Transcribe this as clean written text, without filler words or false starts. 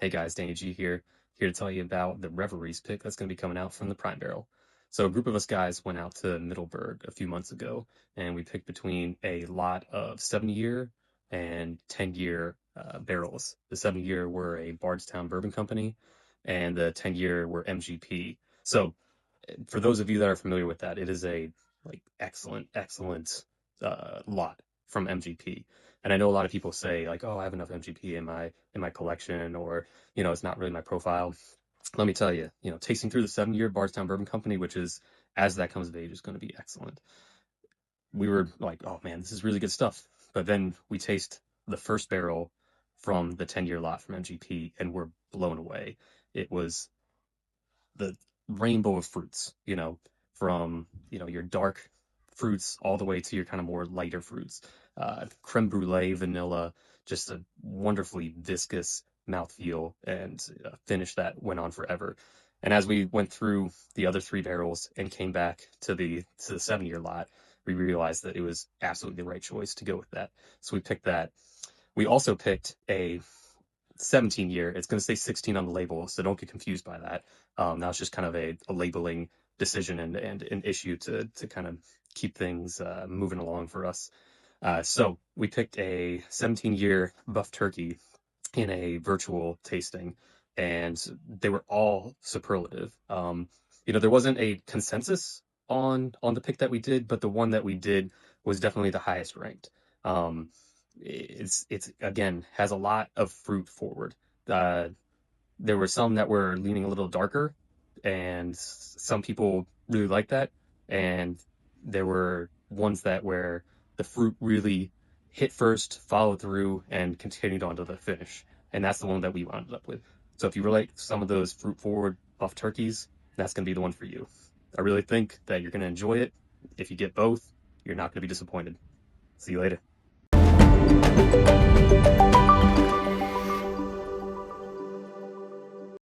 Hey guys, Danny G here to tell you about the Reveries pick that's going to be coming out from the Prime Barrel. So a group of us guys went out to Middleburg a few months ago, and we picked between a lot of 7-year and 10-year barrels. The 7-year were a Bardstown Bourbon Company, and the 10-year were MGP. So for those of you that are familiar with that, it is a excellent lot from MGP. And I know a lot of people say like, oh, I have enough MGP in my collection, or it's not really my profile. Let me tell you, tasting through the 7-year Bardstown Bourbon Company, which is as that comes of age, is going to be excellent. We were like, oh man, this is really good stuff. But then we taste the first barrel from the 10-year lot from MGP, and we're blown away. It was the rainbow of fruits, from, your dark fruits all the way to your kind of more lighter fruits. Creme brulee, vanilla, just a wonderfully viscous mouthfeel and finish that went on forever. And as we went through the other 3 barrels and came back to the 7-year lot, we realized that it was absolutely the right choice to go with that. So we picked that. We also picked a 17-year. It's going to say 16 on the label, so don't get confused by that. That was just kind of a labeling decision and an issue to kind of keep things moving along for us. So we picked a 17-year buff turkey in a virtual tasting, and they were all superlative. There wasn't a consensus on the pick that we did, but the one that we did was definitely the highest ranked. It's again has a lot of fruit forward. Uh, there were some that were leaning a little darker, and some people really liked that. And there were ones that where the fruit really hit first, followed through, and continued on to the finish. And that's the one that we wound up with. So if you relate some of those fruit forward buff turkeys, that's going to be the one for you. I really think that you're going to enjoy it. If you get both, you're not going to be disappointed. See you later.